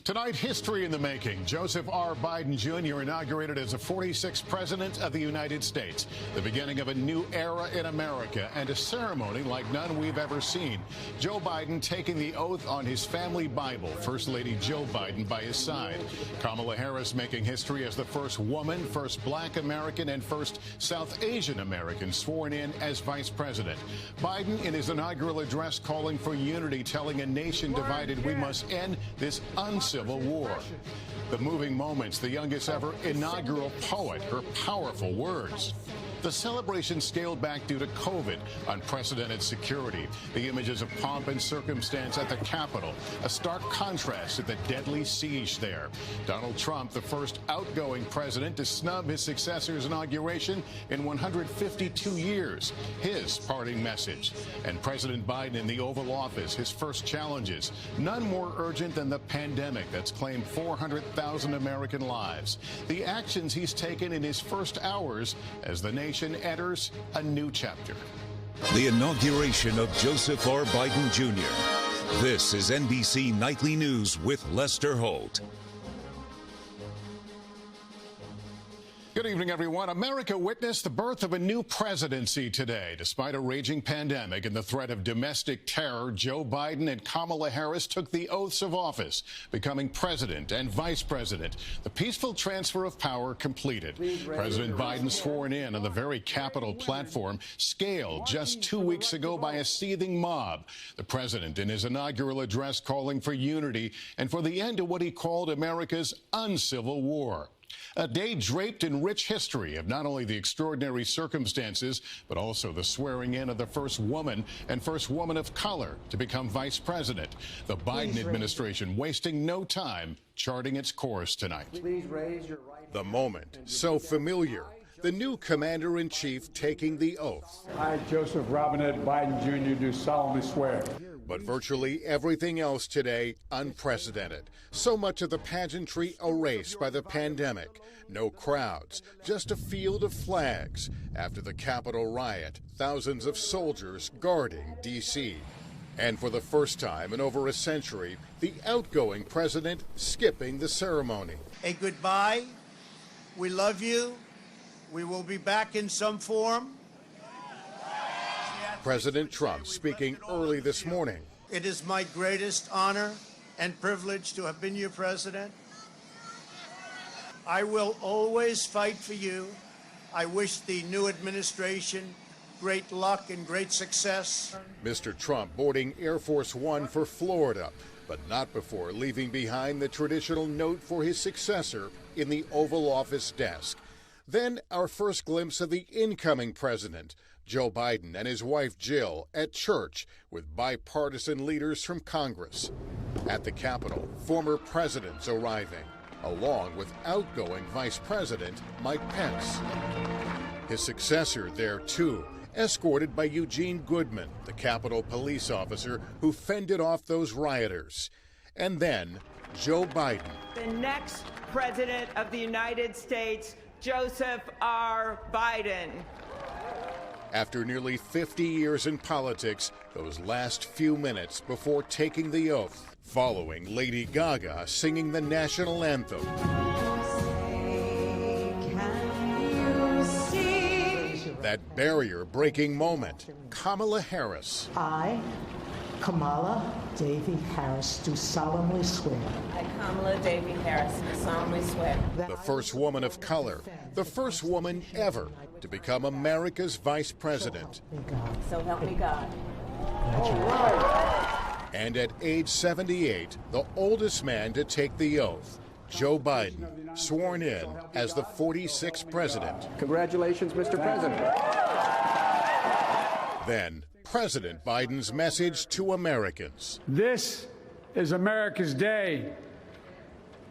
Tonight, history in the making. Joseph R. Biden Jr. inaugurated as the 46th President of the United States. The beginning of a new era in America and a ceremony like none we've ever seen. Joe Biden taking the oath on his family Bible. First Lady Jill Biden by his side. Kamala Harris making history as the first woman, first black American, and first South Asian American sworn in as Vice President. Biden in his inaugural address calling for unity, telling a nation divided we must end this uncivil war. The moving moments, the youngest ever inaugural poet, her powerful words. The celebration scaled back due to COVID, unprecedented security, the images of pomp and circumstance at the Capitol, a stark contrast to the deadly siege there. Donald Trump, the first outgoing president to snub his successor's inauguration in 152 years, his parting message. And President Biden in the Oval Office, his first challenges, none more urgent than the pandemic that's claimed 400,000 American lives. The actions he's taken in his first hours as the nation enters a new chapter. The inauguration of Joseph R. Biden Jr. This is NBC Nightly News with Lester Holt. Good evening, everyone. America witnessed the birth of a new presidency today. Despite a raging pandemic and the threat of domestic terror, Joe Biden and Kamala Harris took the oaths of office, becoming president and vice president. The peaceful transfer of power completed. President Biden sworn in on the very Capitol platform, scaled just 2 weeks ago by a seething mob. The president in his inaugural address calling for unity and for the end to what he called America's uncivil war. A day draped in rich history of not only the extraordinary circumstances, but also the swearing in of the first woman and first woman of color to become vice president. The Biden administration wasting no time charting its course tonight. Please raise your right. The moment, so familiar. The new commander-in-chief taking the oath. I, Joseph Robinette Biden Jr., do solemnly swear. But virtually everything else today unprecedented. So much of the pageantry erased by the pandemic. No crowds, just a field of flags. After the Capitol riot, thousands of soldiers guarding D.C. And for the first time in over a century, the outgoing president skipping the ceremony. A goodbye. We love you. We will be back in some form. President Trump speaking early this morning. It is my greatest honor and privilege to have been your president. I will always fight for you. I wish the new administration great luck and great success. Mr. Trump boarding Air Force One for Florida, but not before leaving behind the traditional note for his successor in the Oval Office desk. Then our first glimpse of the incoming president, Joe Biden and his wife Jill, at church with bipartisan leaders from Congress. At the Capitol, former presidents arriving, along with outgoing Vice President Mike Pence. His successor there, too, escorted by Eugene Goodman, the Capitol police officer who fended off those rioters. And then Joe Biden. The next president of the United States, Joseph R. Biden. After nearly 50 years in politics, those last few minutes before taking the oath, following Lady Gaga singing the national anthem. That barrier-breaking moment, Kamala Harris. I, Kamala Davy Harris, do solemnly swear. I, Kamala Davy Harris, do solemnly swear. The first woman of color, the first woman ever to become America's vice president. So help me God. And at age 78, the oldest man to take the oath, Joe Biden, sworn in as the 46th president. Congratulations, Mr. President. Then, President Biden's message to Americans. This is America's day.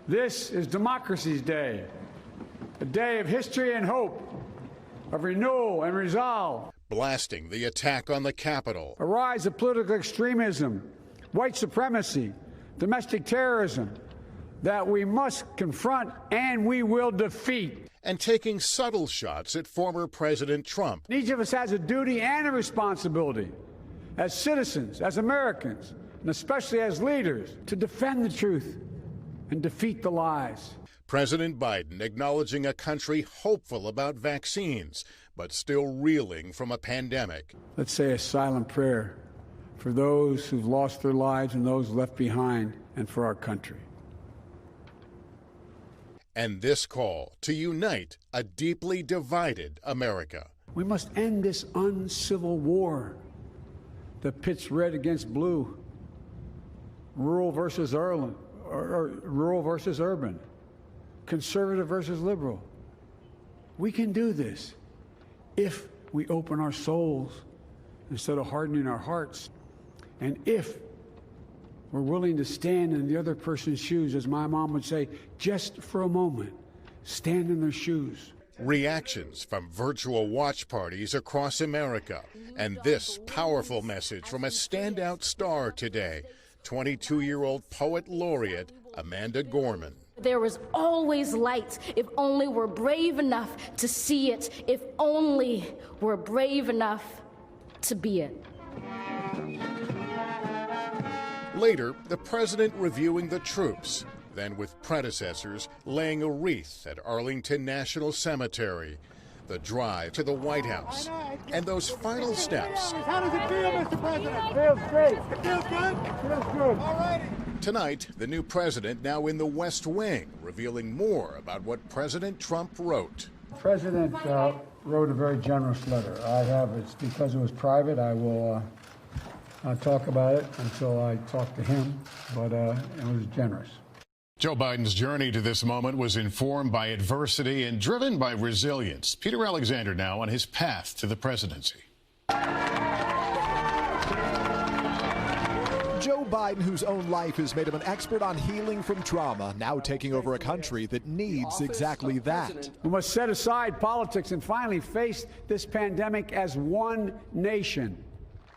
This is democracy's day. A day of history and hope, of renewal and resolve. Blasting the attack on the Capitol. A rise of political extremism, white supremacy, domestic terrorism that we must confront and we will defeat. And taking subtle shots at former President Trump. Each of us has a duty and a responsibility as citizens, as Americans, and especially as leaders, to defend the truth, and defeat the lies. President Biden acknowledging a country hopeful about vaccines, but still reeling from a pandemic. Let's say a silent prayer for those who've lost their lives and those left behind, and for our country. And this call to unite a deeply divided America. We must end this uncivil war that pits red against blue, rural versus urban, conservative versus liberal. We can do this if we open our souls instead of hardening our hearts, and if we're willing to stand in the other person's shoes, as my mom would say, just for a moment, stand in their shoes. Reactions from virtual watch parties across America, and this powerful message from a standout star today, 22-year-old poet laureate Amanda Gorman. There is always light if only we're brave enough to see it, if only we're brave enough to be it. Later, the president reviewing the troops, then with predecessors laying a wreath at Arlington National Cemetery, the drive to the White House, and those final steps. How does it feel, Mr. President? Feels great. It feels good? Feels good. All righty. Tonight, the new president now in the West Wing, revealing more about what President Trump wrote. The president wrote a very generous letter. I have, it's because it was private, I will talk about it until I talk to him, but it was generous. Joe Biden's journey to this moment was informed by adversity and driven by resilience. Peter Alexander now on his path to the presidency. Joe Biden, whose own life has made him an expert on healing from trauma, now taking over a country that needs exactly that. We must set aside politics and finally face this pandemic as one nation.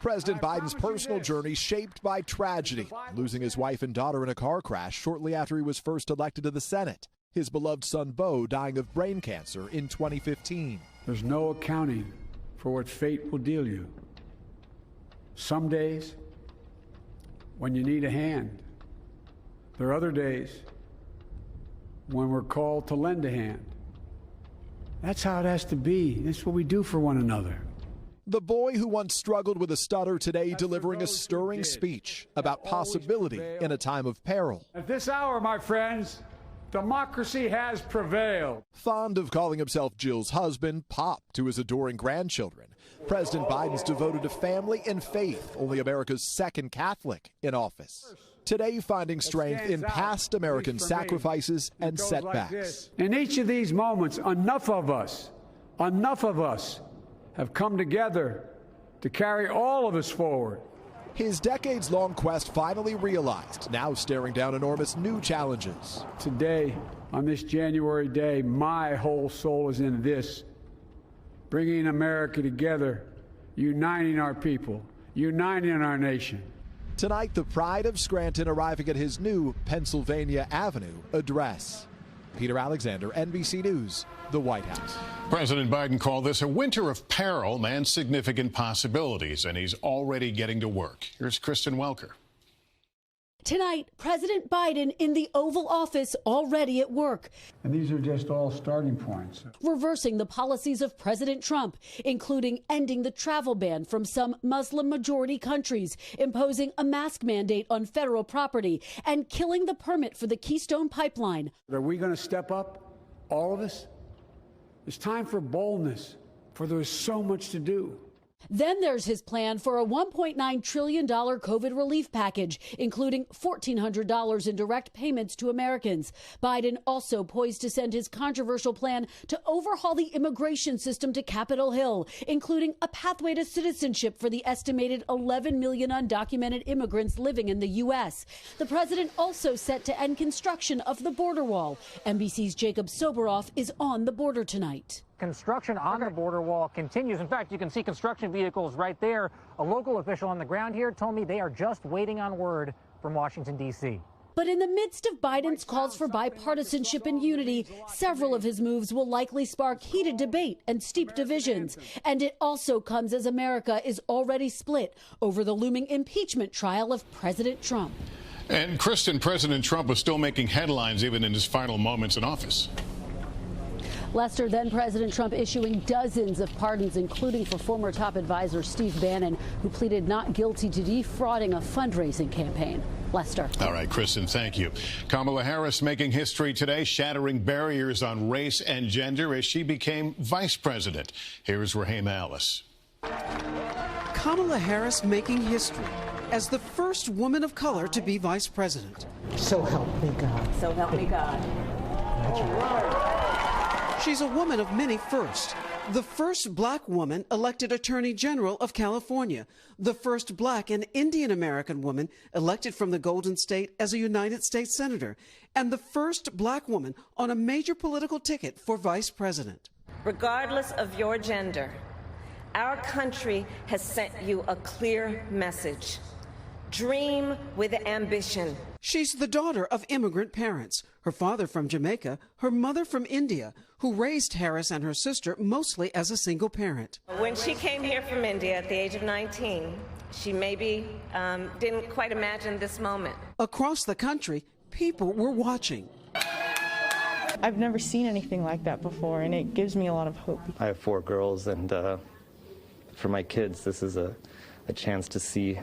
President Biden's personal journey shaped by tragedy, losing his wife and daughter in a car crash shortly after he was first elected to the Senate. His beloved son, Beau, dying of brain cancer in 2015. There's no accounting for what fate will deal you. Some days, when you need a hand. There are other days when we're called to lend a hand. That's how it has to be. That's what we do for one another. The boy who once struggled with a stutter today delivering a stirring speech about possibility in a time of peril. At this hour, my friends, democracy has prevailed. Fond of calling himself Jill's husband, Pop to his adoring grandchildren, President Biden's devoted to family and faith, only America's second Catholic in office. Today finding strength in past American sacrifices and setbacks. In each of these moments, enough of us have come together to carry all of us forward. His decades-long quest finally realized, now staring down enormous new challenges. Today, on this January day, my whole soul is in this, bringing America together, uniting our people, uniting our nation. Tonight, the pride of Scranton arriving at his new Pennsylvania Avenue address. Peter Alexander, NBC News, the White House. President Biden called this a winter of peril and significant possibilities, and he's already getting to work. Here's Kristen Welker. Tonight, President Biden in the Oval Office already at work. And these are just all starting points. Reversing the policies of President Trump, including ending the travel ban from some Muslim-majority countries, imposing a mask mandate on federal property, and killing the permit for the Keystone Pipeline. Are we going to step up, all of us? It's time for boldness, for there's so much to do. Then there's his plan for a $1.9 trillion COVID relief package, including $1,400 in direct payments to Americans. Biden also poised to send his controversial plan to overhaul the immigration system to Capitol Hill, including a pathway to citizenship for the estimated 11 million undocumented immigrants living in the U.S. The president also set to end construction of the border wall. NBC's Jacob Soboroff is on the border tonight. Construction on the border wall continues. In fact, you can see construction vehicles right there. A local official on the ground here told me they are just waiting on word from Washington, D.C. But in the midst of Biden's calls for bipartisanship and unity, several of his moves will likely spark heated debate and steep divisions. And it also comes as America is already split over the looming impeachment trial of President Trump. And Kristen, President Trump was still making headlines even in his final moments in office. Lester, then President Trump issuing dozens of pardons, including for former top advisor Steve Bannon, who pleaded not guilty to defrauding a fundraising campaign. Lester. All right, Kristen, thank you. Kamala Harris making history today, shattering barriers on race and gender as she became vice president. Here's Rahima Ellis. Kamala Harris making history as the first woman of color to be vice president. So help me God. So help me God. She's a woman of many firsts. The first black woman elected Attorney General of California. The first black and Indian American woman elected from the Golden State as a United States Senator. And the first black woman on a major political ticket for vice president. Regardless of your gender, our country has sent you a clear message. Dream with ambition. She's the daughter of immigrant parents, her father from Jamaica, her mother from India, who raised Harris and her sister mostly as a single parent. When she came here from India at the age of 19, she maybe didn't quite imagine this moment. Across the country, people were watching. I've never seen anything like that before, and it gives me a lot of hope. I have 4 girls, and for my kids, this is a chance to see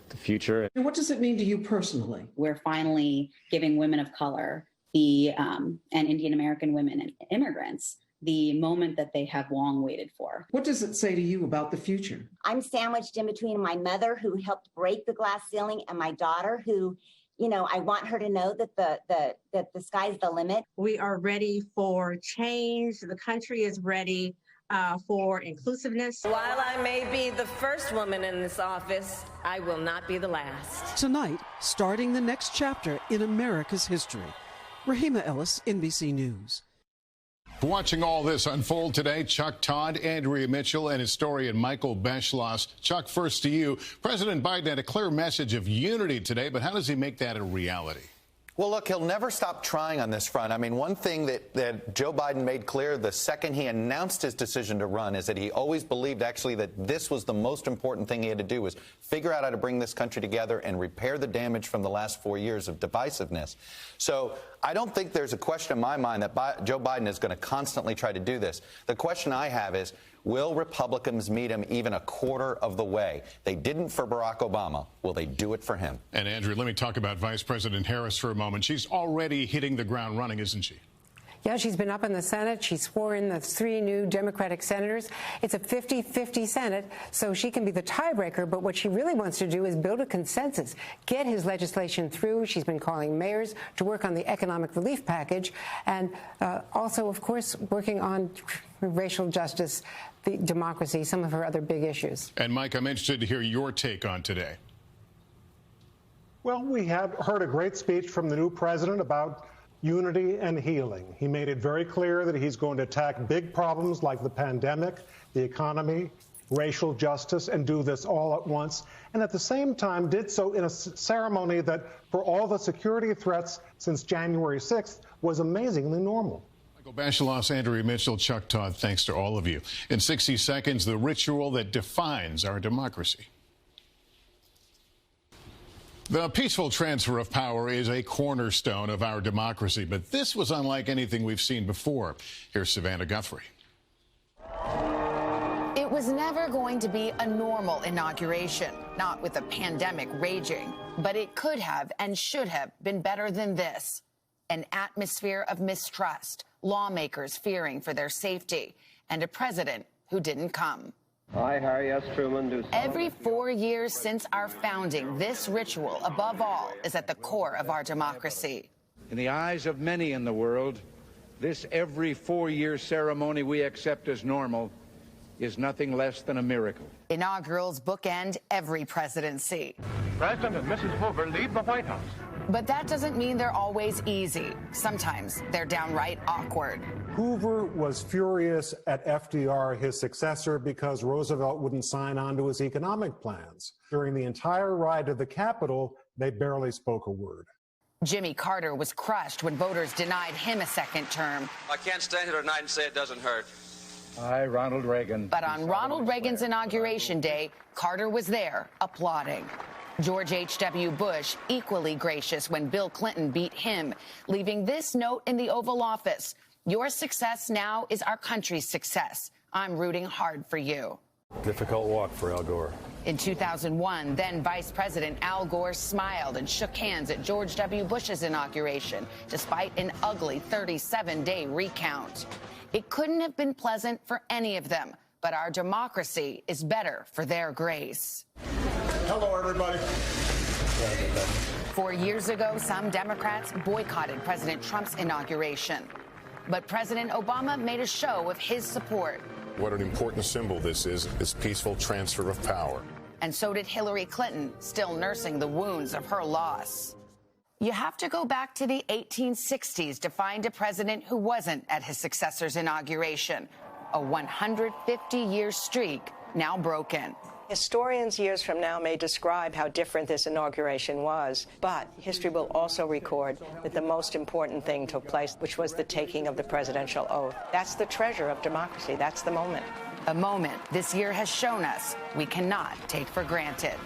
the future. What does it mean to you personally? We're finally giving women of color, and Indian American women and immigrants, the moment that they have long waited for. What does it say to you about the future? I'm sandwiched in between my mother, who helped break the glass ceiling, and my daughter, who, you know, I want her to know that the sky's the limit. We are ready for change. The country is ready for inclusiveness. While I may be the first woman in this office, I will not be the last. Tonight, starting the next chapter in America's history. Rahima Ellis, NBC News. Watching all this unfold today, Chuck Todd, Andrea Mitchell, and historian Michael Beschloss. Chuck, first to you. President Biden had a clear message of unity today, but how does he make that a reality? Well, look, he'll never stop trying on this front. I mean, one thing that Joe Biden made clear the second he announced his decision to run is that he always believed, actually, that this was the most important thing he had to do, was figure out how to bring this country together and repair the damage from the last 4 years of divisiveness. So I don't think there's a question in my mind that Joe Biden is going to constantly try to do this. The question I have is, will Republicans meet him even a quarter of the way? They didn't for Barack Obama. Will they do it for him? And Andrew, let me talk about Vice President Harris for a moment. She's already hitting the ground running, isn't she? Yeah, she's been up in the Senate. She swore in the 3 new Democratic senators. It's a 50-50 Senate, so she can be the tiebreaker. But what she really wants to do is build a consensus, get his legislation through. She's been calling mayors to work on the economic relief package, and also, of course, working on racial justice, the democracy, some of her other big issues. And Mike, I'm interested to hear your take on today. Well, we have heard a great speech from the new president about unity and healing. He made it very clear that he's going to attack big problems like the pandemic, the economy, racial justice, and do this all at once. And at the same time did so in a ceremony that, for all the security threats since January 6th, was amazingly normal. Michael Beschloss, Andrea Mitchell, Chuck Todd, thanks to all of you. In 60 seconds, the ritual that defines our democracy. The peaceful transfer of power is a cornerstone of our democracy, but this was unlike anything we've seen before. Here's Savannah Guthrie. It was never going to be a normal inauguration, not with a pandemic raging, but it could have and should have been better than this. An atmosphere of mistrust, lawmakers fearing for their safety, and a president who didn't come. I, Harry S. Truman, do. Every 4 years since our founding, this ritual, above all, is at the core of our democracy. In the eyes of many in the world, this every 4-year ceremony we accept as normal is nothing less than a miracle. Inaugurals bookend every presidency. President and Mrs. Hoover leave the White House. But that doesn't mean they're always easy. Sometimes they're downright awkward. Hoover was furious at FDR, his successor, because Roosevelt wouldn't sign on to his economic plans. During the entire ride to the Capitol, they barely spoke a word. Jimmy Carter was crushed when voters denied him a second term. I can't stand here tonight and say it doesn't hurt. I, Ronald Reagan. But on Ronald Reagan's inauguration day, Carter was there applauding. George H.W. Bush equally gracious when Bill Clinton beat him, leaving this note in the Oval Office: "Your success now is our country's success. I'm rooting hard for you." Difficult walk for Al Gore. In 2001, then Vice President Al Gore smiled and shook hands at George W. Bush's inauguration, despite an ugly 37-day recount. It couldn't have been pleasant for any of them, but our democracy is better for their grace. Hello, everybody. 4 years ago, some Democrats boycotted President Trump's inauguration. But President Obama made a show of his support. What an important symbol this peaceful transfer of power. And so did Hillary Clinton, still nursing the wounds of her loss. You have to go back to the 1860s to find a president who wasn't at his successor's inauguration. A 150-year streak now broken. Historians years from now may describe how different this inauguration was, but history will also record that the most important thing took place, which was the taking of the presidential oath. That's the treasure of democracy. That's the moment. A moment this year has shown us we cannot take for granted.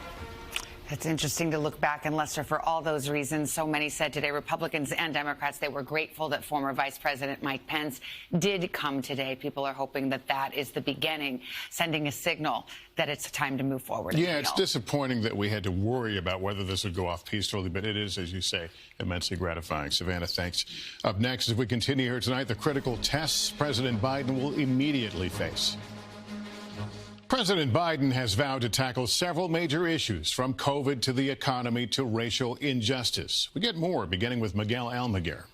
It's interesting to look back, and Lester, for all those reasons, so many said today, Republicans and Democrats, they were grateful that former Vice President Mike Pence did come today. People are hoping that that is the beginning, sending a signal that it's time to move forward. Yeah, it's disappointing that we had to worry about whether this would go off peacefully, but it is, as you say, immensely gratifying. Savannah, thanks. Up next, as we continue here tonight, the critical tests President Biden will immediately face. President Biden has vowed to tackle several major issues, from COVID to the economy to racial injustice. We get more, beginning with Miguel Almaguer.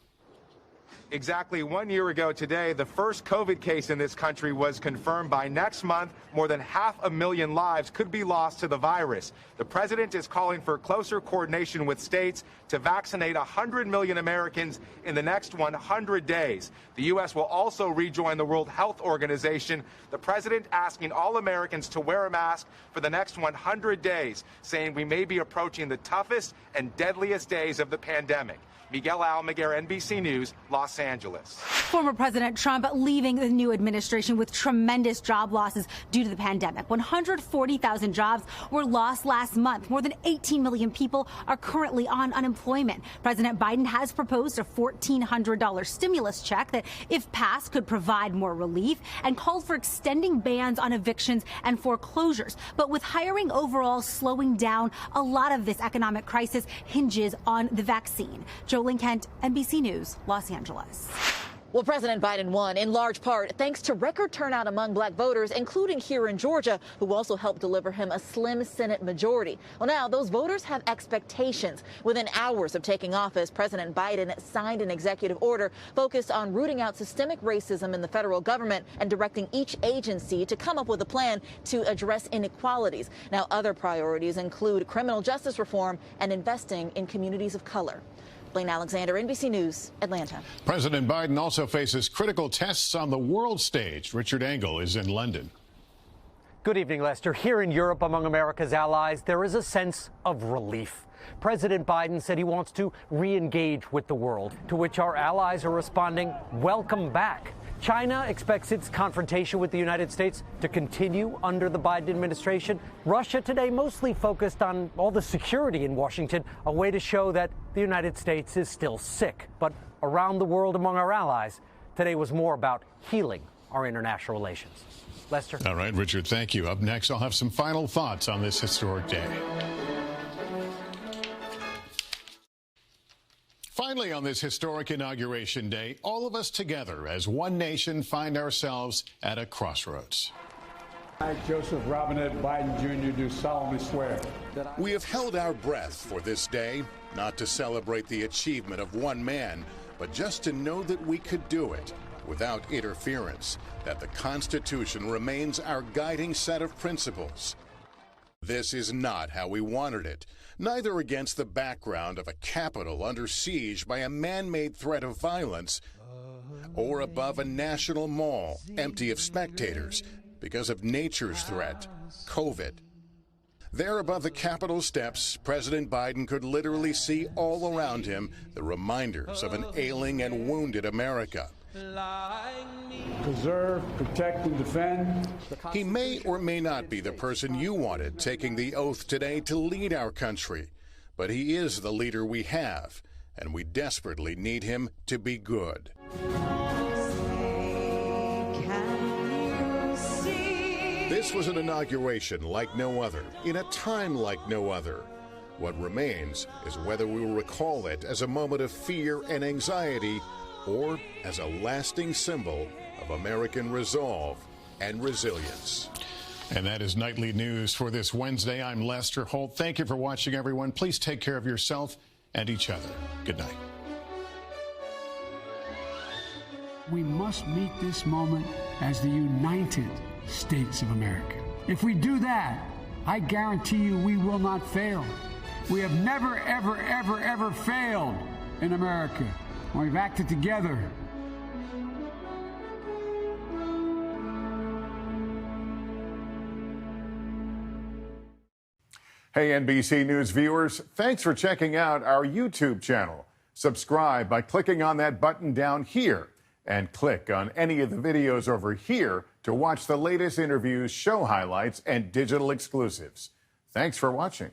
Exactly 1 year ago today, the first COVID case in this country was confirmed. By next month, more than 500,000 lives could be lost to the virus. The president is calling for closer coordination with states to vaccinate 100 million Americans in the next 100 days. The U.S. will also rejoin the World Health Organization. The president asking all Americans to wear a mask for the next 100 days, saying we may be approaching the toughest and deadliest days of the pandemic. Miguel Almaguer, NBC News, Los Angeles. Former President Trump leaving the new administration with tremendous job losses due to the pandemic. 140,000 jobs were lost last month. More than 18 million people are currently on unemployment. President Biden has proposed a $1,400 stimulus check that, if passed, could provide more relief, and called for extending bans on evictions and foreclosures. But with hiring overall slowing down, a lot of this economic crisis hinges on the vaccine. Jolene Kent, NBC News, Los Angeles. Well, President Biden won in large part thanks to record turnout among black voters, including here in Georgia, who also helped deliver him a slim Senate majority. Well, now those voters have expectations. Within hours of taking office, President Biden signed an executive order focused on rooting out systemic racism in the federal government and directing each agency to come up with a plan to address inequalities. Now, other priorities include criminal justice reform and investing in communities of color. Blaine Alexander, NBC News, Atlanta. President Biden also faces critical tests on the world stage. Richard Engel is in London. Good evening, Lester. Here in Europe, among America's allies, there is a sense of relief. President Biden said he wants to re-engage with the world, to which our allies are responding, welcome back. China expects its confrontation with the United States to continue under the Biden administration. Russia today mostly focused on all the security in Washington, a way to show that the United States is still sick. But around the world among our allies, today was more about healing our international relations. Lester? All right, Richard, thank you. Up next, I'll have some final thoughts on this historic day. Finally, on this historic inauguration day, all of us together as one nation find ourselves at a crossroads. I, Joseph Robinette Biden Jr., do solemnly swear that we have held our breath for this day, not to celebrate the achievement of one man, but just to know that we could do it without interference, that the Constitution remains our guiding set of principles. This is not how we wanted it, neither against the background of a Capitol under siege by a man-made threat of violence, or above a national mall empty of spectators because of nature's threat, COVID. There above the Capitol steps, President Biden could literally see all around him the reminders of an ailing and wounded America. Preserve, protect, and defend. He may or may not be the person you wanted taking the oath today to lead our country, but he is the leader we have, and we desperately need him to be good. This was an inauguration like no other, in a time like no other. What remains is whether we will recall it as a moment of fear and anxiety or as a lasting symbol of American resolve and resilience. And that is Nightly News for this Wednesday. I'm Lester Holt. Thank you for watching, everyone. Please take care of yourself and each other. Good night. We must meet this moment as the United States of America. If we do that, I guarantee you we will not fail. We have never, ever, ever, ever failed in America. We've acted together. Hey, NBC News viewers, thanks for checking out our YouTube channel. Subscribe by clicking on that button down here and click on any of the videos over here to watch the latest interviews, show highlights, and digital exclusives. Thanks for watching.